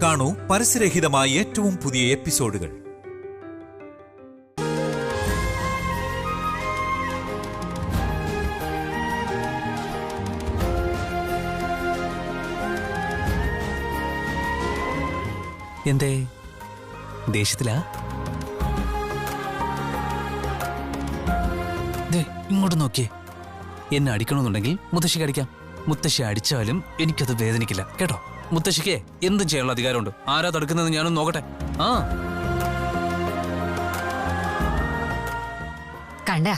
കാണൂ പരസ്യരഹിതമായ ഏറ്റവും പുതിയ എപ്പിസോഡുകൾ. എന്തേ ദേഷ്യത്തിലാ? ഇങ്ങോട്ട് നോക്കിയേ. എന്നെ അടിക്കണമെന്നുണ്ടെങ്കിൽ മുത്തശ്ശിക്ക് അടിക്കാം. മുത്തശ്ശി അടിച്ചാലും എനിക്കത് വേദനിക്കില്ല കേട്ടോ. മുത്തശ്ശിക്ക് എന്തും ചെയ്യാനുള്ള അധികാരമുണ്ട്. ആരാ തടുക്കുന്നത് ഞാനൊന്ന് നോക്കട്ടെ. ആ കണ്ട,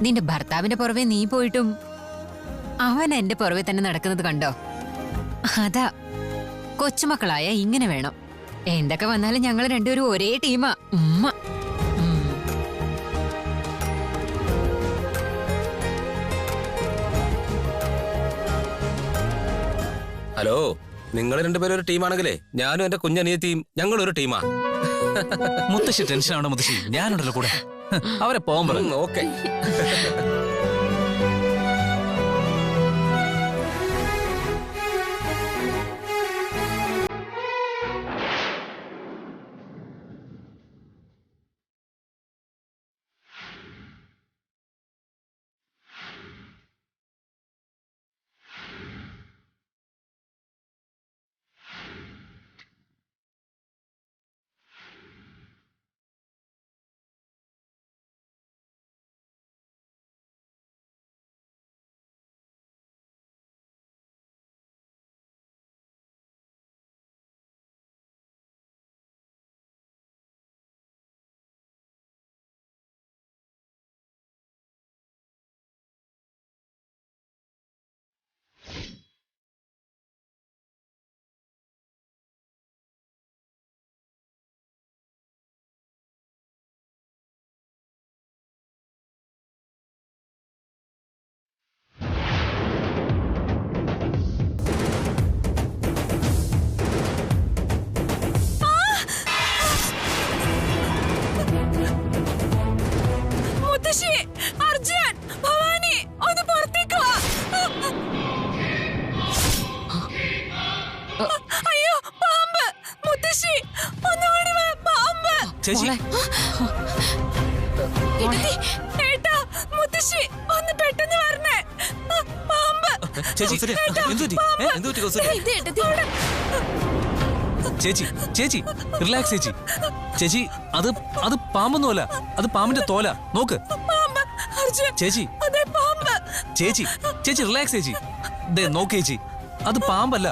നിന്റെ ഭർത്താവിന്റെ പുറവെ നീ പോയിട്ടും അവൻ എന്റെ പുറവെ തന്നെ നടക്കുന്നത് കണ്ടോ? അതാ കൊച്ചുമക്കളായ ഇങ്ങനെ വേണം. എന്തൊക്കെ വന്നാലും ഞങ്ങൾ രണ്ടുപേരും ഒരേ ടീമാ. ഉമ്മ. ഹലോ, നിങ്ങൾ രണ്ടുപേരും ഒരു ടീമാണെങ്കിലേ ഞാനും എന്റെ കുഞ്ഞനിയത്തിയും ഞങ്ങൾ ഒരു ടീമാ. മുത്തശ്ശി ടെൻഷനാണ് മുത്തശ്ശി, ഞാനുണ്ടല്ലോ കൂടെ. അവരെ പോകാൻ പറഞ്ഞു. ഓക്കെ. ചേച്ചി ചേച്ചി ചേച്ചി റിലാക്സ് ചേച്ചി. ചേച്ചി അത് അത് പാമ്പൊന്നുമല്ല, അത് പാമ്പിന്റെ തോല. നോക്ക് ചേച്ചി. ചേച്ചി ചേച്ചി റിലാക്സ് ചേച്ചി. ദേ നോക്ക് ചേച്ചി, അത് പാമ്പല്ല.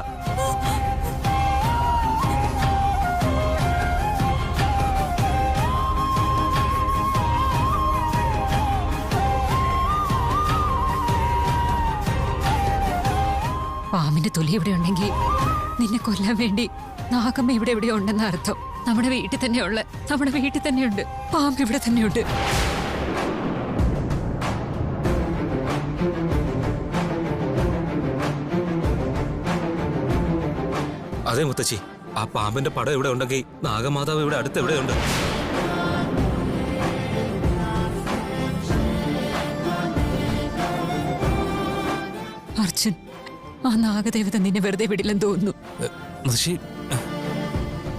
പാമ്പിന്റെ തൊലി ഇവിടെ ഉണ്ടെങ്കിൽ നിന്നെ കൊല്ലാൻ വേണ്ടി നാഗമ്മ ഇവിടെ എവിടെയോ ഉണ്ടെന്ന അർത്ഥം. നമ്മുടെ വീട്ടിൽ തന്നെയുള്ള, നമ്മുടെ വീട്ടിൽ തന്നെയുണ്ട് പാമ്പ്, ഇവിടെ തന്നെയുണ്ട്. അതെ മുത്തശ്ശി, ആ പാമ്പിന്റെ പടം ഇവിടെ ഉണ്ടെങ്കിൽ നാഗമാതാവ് ഇവിടെ അടുത്ത് എവിടെയുണ്ട്. അർജുൻ, ആ നാഗദേവത നിന്നെ വെറുതെ വിടില്ലെന്ന് തോന്നുന്നു. മുത്തശ്ശി,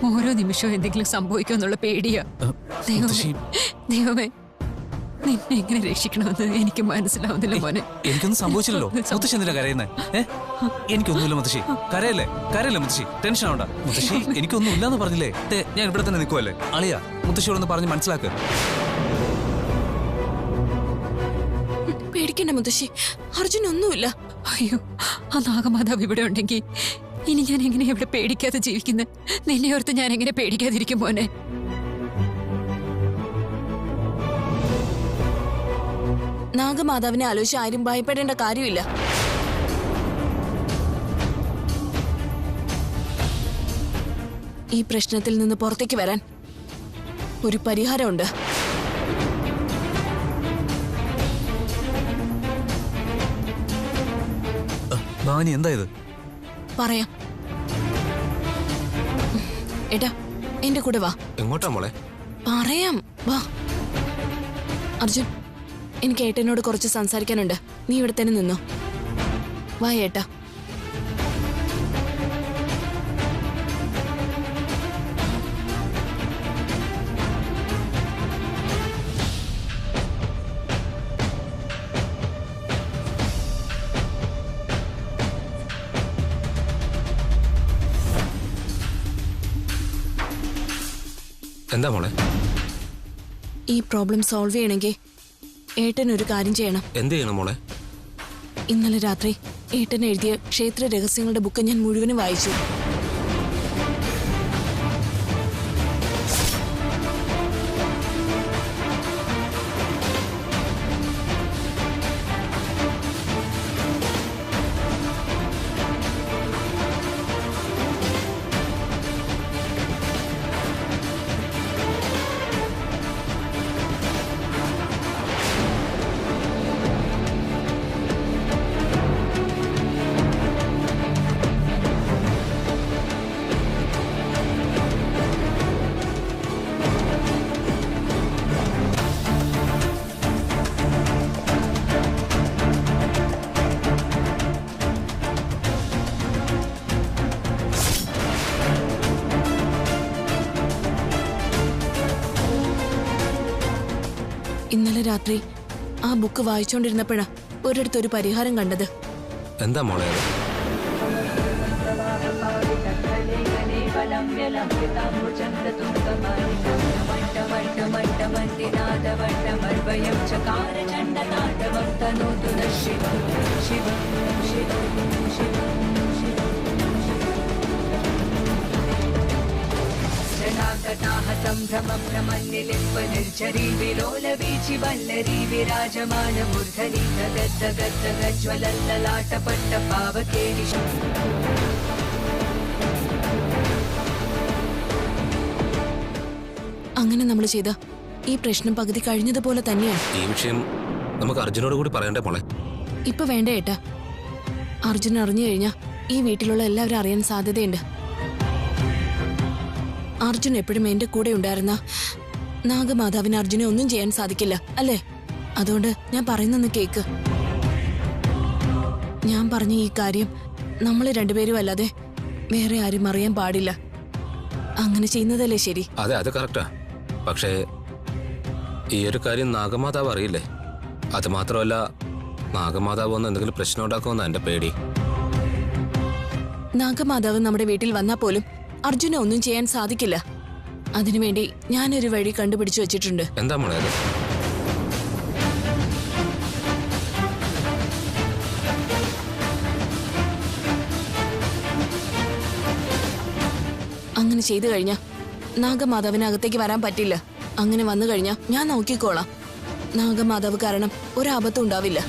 ഓരോ നിമിഷവും എന്തെങ്കിലും സംഭവിക്കുമെന്നുള്ള പേടിയാ. ദൈവമേ, നിന്നെ എങ്ങനെ രക്ഷിക്കണമെന്ന് എനിക്ക് മനസ്സിലാവുന്നില്ല മോനെ. എനിക്കൊന്നും സംഭവിച്ചില്ലല്ലോ. മുത്തശ്ശി എന്തിനാ കരയുന്നേ? എനിക്കൊന്നുമില്ല മുത്തശ്ശി. കരയല്ലേ കരയല്ലേ മുത്തശ്ശി, ടെൻഷൻ ആവണ്ട മുത്തശ്ശി. എനിക്കൊന്നും ഇല്ലാന്ന് പറഞ്ഞില്ലേ? ഞാൻ ഇവിടെ തന്നെ നിൽക്കുവല്ലേ. അളിയാ, മുത്തശ്ശിയോടൊന്ന് പറഞ്ഞ് മനസ്സിലാക്ക്. പേടിക്കണ്ട മുത്തശ്ശി, അർജുൻ ഒന്നുമില്ല. അയ്യോ, ആ നാഗമാതാവ് ഇവിടെ ഉണ്ടെങ്കിൽ ഇനി ഞാൻ എങ്ങനെ ഇവിടെ പേടിക്കാതെ ജീവിക്കുന്നത്? നിന്നെ ഓർത്ത് ഞാൻ എങ്ങനെ പേടിക്കാതിരിക്കും മോനെ? നാഗമാതാവിനെ ആലോചിച്ച് ആരും ഭയപ്പെടേണ്ട കാര്യമില്ല. ഈ പ്രശ്നത്തിൽ നിന്ന് പുറത്തേക്ക് വരാൻ ഒരു പരിഹാരമുണ്ട്. ഭവാനി, എന്താ ഇത്? പറയാം. ഏട്ടാ, എന്റെ കൂടെ വാ. എങ്ങോട്ടാ മോളെ? പറയാം, വാ. അർജുൻ, എനിക്ക് ഏട്ടനോട് കുറച്ച് സംസാരിക്കാനുണ്ട്. നീ ഇവിടെ തന്നെ നിന്നോ. വാ ഏട്ടാ. എന്താ മോളെ? ഈ പ്രോബ്ലം സോൾവ് ചെയ്യണമെങ്കിൽ ഏട്ടൻ ഒരു കാര്യം ചെയ്യണം. എന്ത് ചെയ്യണം മോളെ? ഇന്നലെ രാത്രി ഏട്ടൻ എഴുതിയ ക്ഷേത്ര രഹസ്യങ്ങളുടെ ബുക്ക് ഞാൻ മുഴുവനും വായിച്ചു. ഇന്നലെ രാത്രി ആ ബുക്ക് വായിച്ചുകൊണ്ടിരുന്നപ്പോഴാ ഒരിടത്തൊരു പരിഹാരം കണ്ടത്. എന്താ മോളെ അത്? അങ്ങനെ നമ്മൾ ചെയ്ത ഈ പ്രശ്നം പകുതി കഴിഞ്ഞതുപോലെ തന്നെയാണ്. ഈ വിഷയം നമുക്ക് അർജുനോട് കൂടി പറയണ്ടേ മോളെ? ഇപ്പൊ വേണ്ട ഏട്ടാ. അർജുൻ അറിഞ്ഞു കഴിഞ്ഞാ ഈ വീട്ടിലുള്ള എല്ലാവരും അറിയാൻ സാധ്യതയുണ്ട്. അർജുൻ എപ്പോഴും എന്റെ കൂടെ ഉണ്ടായിരുന്ന നാഗമാതാവിന് അർജുനെ ഒന്നും ചെയ്യാൻ സാധിക്കില്ല അല്ലേ? അതുകൊണ്ട് ഞാൻ പറയുന്നൊന്ന് കേക്ക്. ഞാൻ പറഞ്ഞ ഈ കാര്യം നമ്മൾ രണ്ടുപേരും അല്ലാതെ വേറെ ആരും അറിയാൻ പാടില്ല. അങ്ങനെ ചെയ്യുന്നതല്ലേ ശരി? അതെ, അത് കറക്റ്റാ. പക്ഷേ ഈ ഒരു കാര്യം നാഗമാതാവ് അറിയില്ലേ? അത് മാത്രമല്ല, നാഗമാതാവ് വന്ന് എന്തെങ്കിലും പ്രശ്നം ഉണ്ടാക്കുമെന്ന എന്റെ പേടി. നാഗമാതാവ് നമ്മുടെ വീട്ടിൽ വന്നാൽ പോലും അർജുനെ ഒന്നും ചെയ്യാൻ സാധിക്കില്ല. അതിനുവേണ്ടി ഞാനൊരു വഴി കണ്ടുപിടിച്ചു വെച്ചിട്ടുണ്ട്. എന്താ മോളെ അത്? അങ്ങനെ ചെയ്തു കഴിഞ്ഞാ നാഗമാതാവിന് അകത്തേക്ക് വരാൻ പറ്റില്ല. അങ്ങനെ വന്നു കഴിഞ്ഞാ ഞാൻ നോക്കിക്കോളാം. നാഗമാതാവ് കാരണം ഒരാപത്തും ഉണ്ടാവില്ല.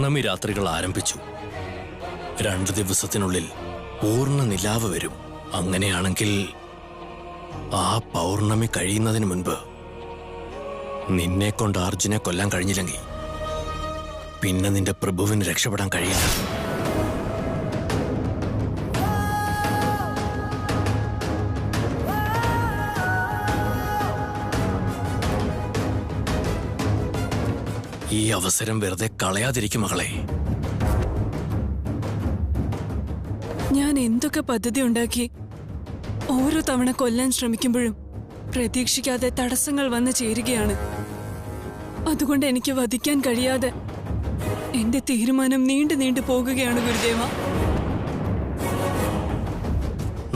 പൗർണമി രാത്രികൾ ആരംഭിച്ചു. 2 ദിവസത്തിനുള്ളിൽ പൂർണ്ണ നിലാവ് വരും. അങ്ങനെയാണെങ്കിൽ ആ പൗർണമി കഴിയുന്നതിന് മുൻപ് നിന്നെ കൊണ്ട് അർജുനെ കൊല്ലാൻ കഴിഞ്ഞില്ലെങ്കിൽ പിന്നെ നിന്റെ പ്രഭുവിന് രക്ഷപ്പെടാൻ കഴിയില്ല. ഈ അവസരം വെറുതെ കളയാതിരിക്കും മകളെ. ഞാൻ എന്തൊക്കെ പദ്ധതി ഉണ്ടാക്കി ഓരോ തവണ കൊല്ലാൻ ശ്രമിക്കുമ്പോഴും പ്രതീക്ഷിക്കാതെ തടസ്സങ്ങൾ വന്നു ചേരുകയാണ്. അതുകൊണ്ട് എനിക്ക് വധിക്കാൻ കഴിയാതെ എന്റെ തീരുമാനം നീണ്ടു പോകുകയാണ് ഗുരുദേവ.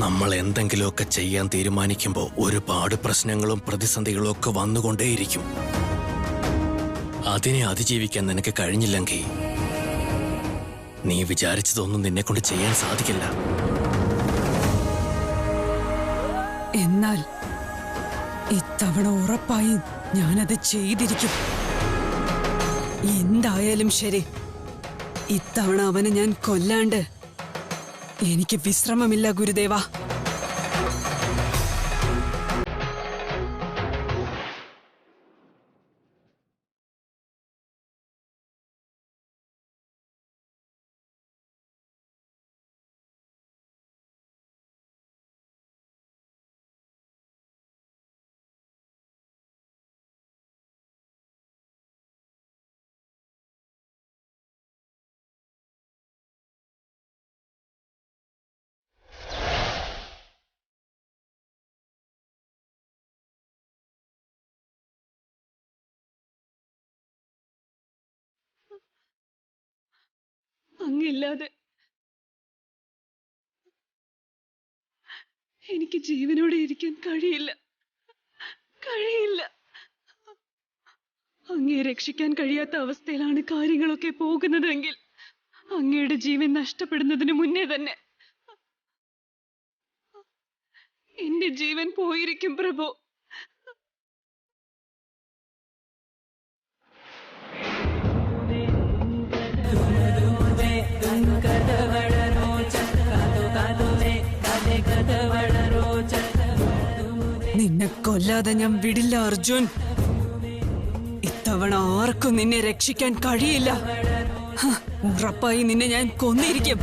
നമ്മൾ എന്തെങ്കിലുമൊക്കെ ചെയ്യാൻ തീരുമാനിക്കുമ്പോൾ ഒരുപാട് പ്രശ്നങ്ങളും പ്രതിസന്ധികളും ഒക്കെ വന്നുകൊണ്ടേയിരിക്കും. അതിനെ അതിജീവിക്കാൻ നിനക്ക് കഴിഞ്ഞില്ലെങ്കിൽ നീ വിചാരിച്ചതൊന്നും നിന്നെ കൊണ്ട് ചെയ്യാൻ സാധിക്കില്ല. എന്നാൽ ഇത്തവണ ഉറപ്പായും ഞാനത് ചെയ്തിരിക്കും. എന്തായാലും ശരി, ഇത്തവണ അവനെ ഞാൻ കൊല്ലാണ്ട് എനിക്ക് വിശ്രമമില്ല ഗുരുദേവ. അങ്ങില്ലാതെ എനിക്ക് ജീവനോടെ ഇരിക്കാൻ കഴിയില്ല. അങ്ങയെ രക്ഷിക്കാൻ കഴിയാത്ത അവസ്ഥയിലാണ് കാര്യങ്ങളൊക്കെ പോകുന്നതെങ്കിൽ അങ്ങയുടെ ജീവൻ നഷ്ടപ്പെടുന്നതിന് മുന്നേ തന്നെ എന്റെ ജീവൻ പോയിരിക്കും പ്രഭു. നിന്നെ കൊല്ലാതെ ഞാൻ വിടില്ല അർജുൻ. ഇത്തവണ ആർക്കും നിന്നെ രക്ഷിക്കാൻ കഴിയില്ല. ഉറപ്പായി നിന്നെ ഞാൻ കൊന്നിരിക്കും.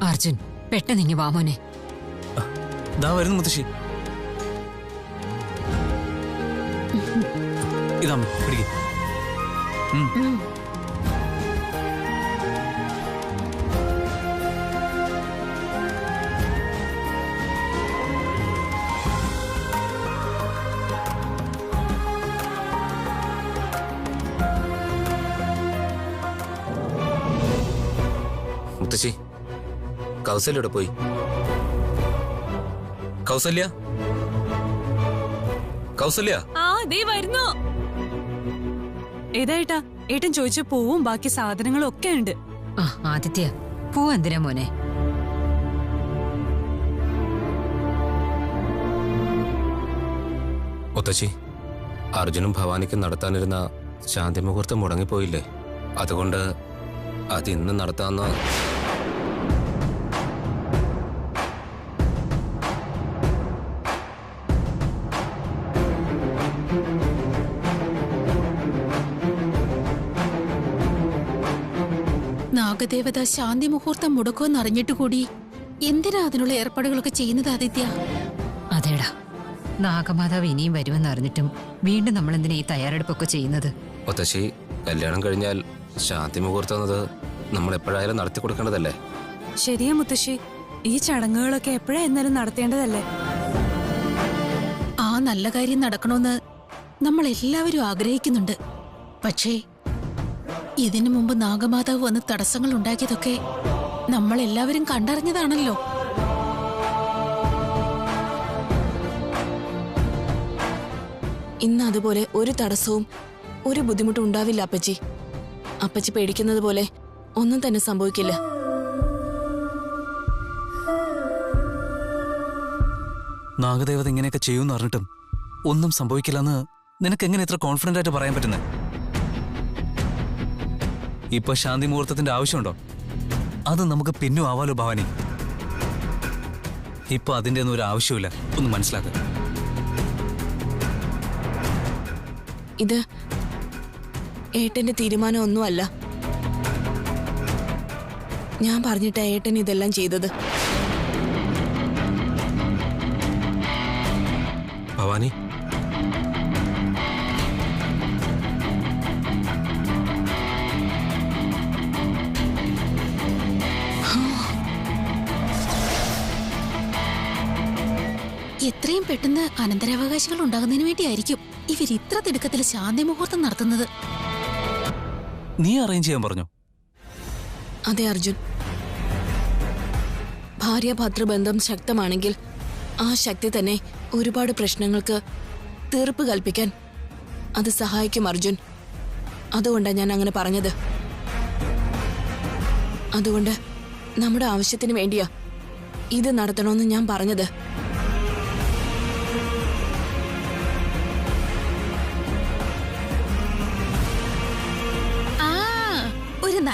അർജുൻ, പെട്ടെന്ന് ഇങ്ങ് വാ മോനെ. ദാ വരുന്നു മുത്തശ്ശി. ഇതാ പിടിക്ക്. മുത്തശ്ശി, കൗസല്യയുടെ പോയി? കൗസല്യ, കൗസല്യ. ആ ദേ വരുന്നു. ഏതായിട്ടാ ഏട്ടൻ ചോദിച്ച പൂവും ബാക്കി സാധനങ്ങളും ഒക്കെ ഉണ്ട്. ആ ആദിത്യ, പൂ എന്തിനാ മോനെ? മുത്തശ്ശി, അർജുനും ഭവാനിക്കും നടത്താനിരുന്ന ശാന്തി മുഹൂർത്തം മുടങ്ങിപ്പോയില്ലേ? അതുകൊണ്ട് അതിന്ന് നടത്താന്ന്. നാഗദേവത ശാന്തി മുഹൂർത്തം മുടക്കുമെന്ന് അറിഞ്ഞിട്ട് കൂടി എന്തിനാ അതിനുള്ള ഏർപ്പാടുകളൊക്കെ ചെയ്യുന്നത് ആദിത്യ? അതേടാ, നാഗമാതാവ് ഇനിയും വരുമെന്ന് അറിഞ്ഞിട്ടും വീണ്ടും നമ്മൾ എന്തിനാ ഈ തയ്യാറെടുപ്പൊക്കെ ചെയ്യുന്നത്? മുത്തശ്ശി, കല്യാണം കഴിഞ്ഞാൽ ശാന്തി മുഹൂർത്തം എന്നത് നമ്മൾ എപ്പോഴായാലും നടത്തി കൊടുക്കേണ്ടതല്ലേ? ശരിയാ മുത്തശ്ശി, ഈ ചടങ്ങുകളൊക്കെ എപ്പോഴാ എന്നാലും നടത്തേണ്ടതല്ലേ? ആ നല്ല കാര്യം നടക്കണമെന്ന് നമ്മൾ എല്ലാവരും ആഗ്രഹിക്കുന്നുണ്ട്. പക്ഷേ ഇതിനു മുമ്പ് നാഗമാതാവ് വന്ന് തടസ്സങ്ങൾ ഉണ്ടാക്കിയതൊക്കെ നമ്മൾ എല്ലാവരും കണ്ടറിഞ്ഞതാണല്ലോ. ഇന്ന് അതുപോലെ ഒരു തടസ്സവും ഒരു ബുദ്ധിമുട്ടും ഉണ്ടാവില്ല അപ്പച്ചി. അപ്പച്ചി പേടിക്കുന്നത് പോലെ ഒന്നും തന്നെ സംഭവിക്കില്ല. നാഗദേവത ഇങ്ങനെയൊക്കെ ചെയ്യുമെന്ന് അറിഞ്ഞിട്ടും ഒന്നും സംഭവിക്കില്ലെന്ന് നിനക്ക് എങ്ങനെ ഇത്ര കോൺഫിഡന്റ് ആയിട്ട് പറയാൻ പറ്റുന്നത്? ഇപ്പൊ ശാന്തി മുഹൂർത്തത്തിന്റെ ആവശ്യമുണ്ടോ? അത് നമുക്ക് പിന്നും ആവാലോ ഭവാനി. ഇപ്പൊ അതിന്റെ ഒന്നും ഒരു ആവശ്യമില്ല, ഒന്ന് മനസ്സിലാക്കുക. ഇത് ഏട്ടന്റെ തീരുമാനമൊന്നുമല്ല. ഞാൻ പറഞ്ഞിട്ടാ ഏട്ടൻ ഇതെല്ലാം ചെയ്തത്. ഭവാനി, എത്രയും പെട്ടെന്ന് അനന്തരാവകാശികൾ ഉണ്ടാകുന്നതിന് വേണ്ടിയായിരിക്കും ഇവർ ഇത്ര തിടുക്കത്തിൽ ശാന്തി മുഹൂർത്തം നടത്തുന്നത്. നീ അറേഞ്ച് ചെയ്യാൻ പറഞ്ഞു? അതെ അർജുൻ, ഭാര്യ-ഭർതൃബന്ധം ശക്തമാണെങ്കിൽ ആ ശക്തി തന്നെ ഒരുപാട് പ്രശ്നങ്ങൾക്ക് തീർപ്പ് കൽപ്പിക്കാൻ അത് സഹായിക്കും അർജുൻ. അതുകൊണ്ടാണ് ഞാൻ അങ്ങനെ പറഞ്ഞത്. അതുകൊണ്ട് നമ്മുടെ ആവശ്യത്തിന് വേണ്ടിയാ ഇത് നടത്തണമെന്ന് ഞാൻ പറഞ്ഞത്.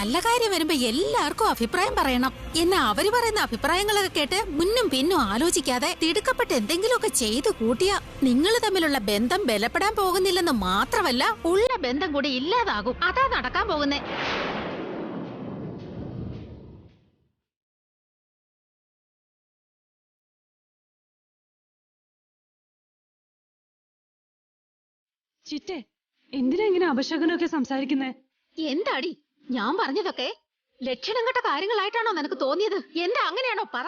നല്ല കാര്യം വരുമ്പോ എല്ലാവർക്കും അഭിപ്രായം പറയണം. എന്നാ അവര് പറയുന്ന അഭിപ്രായങ്ങളൊക്കെ കേട്ട് മുന്നും പിന്നും ആലോചിക്കാതെ തിടുക്കപ്പെട്ട് എന്തെങ്കിലുമൊക്കെ ചെയ്തു കൂട്ടിയാ നിങ്ങൾ തമ്മിലുള്ള ബന്ധം ബലപ്പെടാൻ പോകുന്നില്ലെന്ന് മാത്രമല്ല, ഉള്ള ബന്ധം കൂടി ഇല്ലാതാകും. അതാ നടക്കാൻ പോകുന്നേ. ചിറ്റേ, എന്തിനാ ഇങ്ങനെ അപശകനമൊക്കെ സംസാരിക്കുന്നേ? എന്താടി ഞാൻ പറഞ്ഞതൊക്കെ ലക്ഷണം കെട്ട കാര്യങ്ങളായിട്ടാണോ നിനക്ക് തോന്നിയത്? എന്താ അങ്ങനെയാണോ പറ.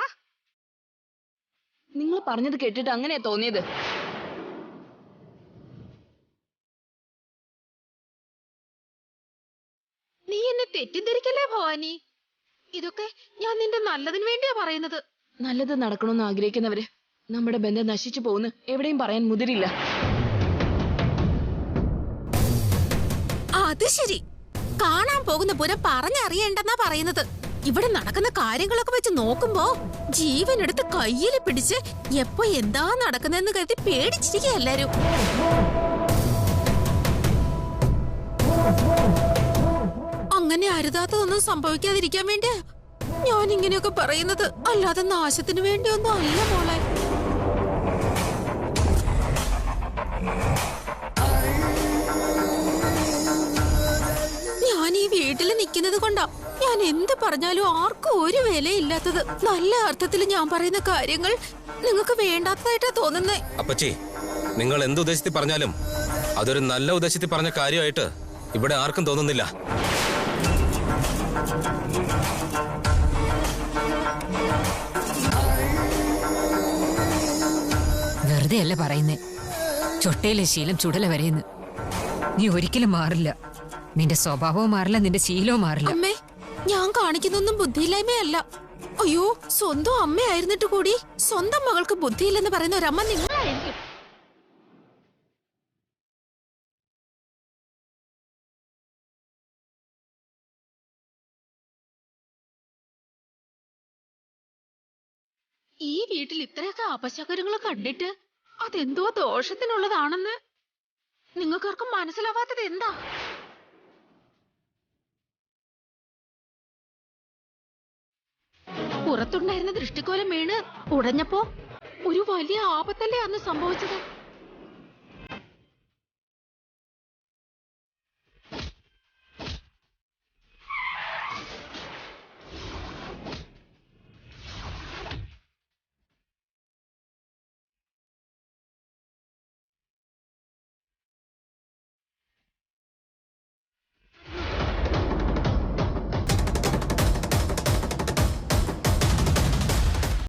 നിങ്ങൾ പറഞ്ഞത് കേട്ടിട്ട് അങ്ങനെയാ തോന്നിയത്. നീ എന്നെ തെറ്റിദ്ധരിക്കല്ലേ ഭവാനി. ഇതൊക്കെ ഞാൻ നിന്റെ നല്ലതിന് വേണ്ടിയാ പറയുന്നത്. നല്ലത് നടക്കണമെന്ന് ആഗ്രഹിക്കുന്നവര് നമ്മുടെ ബന്ധം നശിച്ചു പോകുന്നു എവിടെയും പറയാൻ മുതിരില്ല. അത് ശരി, കാണാൻ പോകുന്ന പുരം പറഞ്ഞറിയണ്ടെന്നാ പറയുന്നത്. ഇവിടെ നടക്കുന്ന കാര്യങ്ങളൊക്കെ വെച്ച് നോക്കുമ്പോ ജീവനെടുത്ത് കയ്യിൽ പിടിച്ച് എപ്പോ എന്താ നടക്കുന്നെന്ന് കരുതി പേടിച്ചിരിക്കുക എല്ലാരും. അങ്ങനെ അരുതാത്തതൊന്നും സംഭവിക്കാതിരിക്കാൻ വേണ്ടി ഞാൻ ഇങ്ങനെയൊക്കെ പറയുന്നത്. അല്ലാതെ നാശത്തിന് വേണ്ടിയൊന്നും അല്ല മോളെ. ഞാൻ ഈ വീട്ടിൽ നിൽക്കുന്നത് കൊണ്ടാ ഞാൻ എന്ത് പറഞ്ഞാലും ആർക്കും ഒരു വിലയില്ലാത്തത്. നല്ല അർത്ഥത്തിൽ ഞാൻ പറയുന്ന കാര്യങ്ങൾ നിങ്ങൾക്ക് വേണ്ടാത്തതായിട്ടാ തോന്നുന്നേ. അപ്പച്ചി, നിങ്ങൾ എന്ത് ഉദ്ദേശത്തിൽ പറഞ്ഞാലും അതൊരു നല്ല ഉദ്ദേശത്തിൽ പറഞ്ഞ കാര്യമായിട്ട് ഇവിടെ ആർക്കും തോന്നുന്നില്ല. വെറുതെ അല്ല പറയുന്നേ. ചൊട്ടയിലെ ശീലം ചുടല വരെയെന്ന്. നീ ഒരിക്കലും മാറില്ല. നിന്റെ സ്വഭാവവും മാറില്ല, നിന്റെ ശീലവും മാറില്ല. അമ്മേ, ഞാൻ കാണിക്കുന്നൊന്നും ബുദ്ധിയില്ലായ്മയല്ല. അയ്യോ, സ്വന്തം അമ്മയായിരുന്നിട്ട് കൂടി സ്വന്തം മകൾക്ക് ബുദ്ധിയില്ലെന്ന് പറയുന്ന ഒരമ്മ നിങ്ങളായിരിക്കും. ഈ വീട്ടിൽ ഇത്രയൊക്കെ അപശകരങ്ങൾ കണ്ടിട്ട് അതെന്തോ ദോഷത്തിനുള്ളതാണെന്ന് നിങ്ങൾക്കാർക്കും മനസ്സിലാവാത്തത് എന്താ? പുറത്തുണ്ടായിരുന്ന ദൃഷ്ടിക്കോലം വീണ് ഉടഞ്ഞപ്പോ ഒരു വലിയ ആപത്തല്ലേ അന്ന് സംഭവിച്ചത്.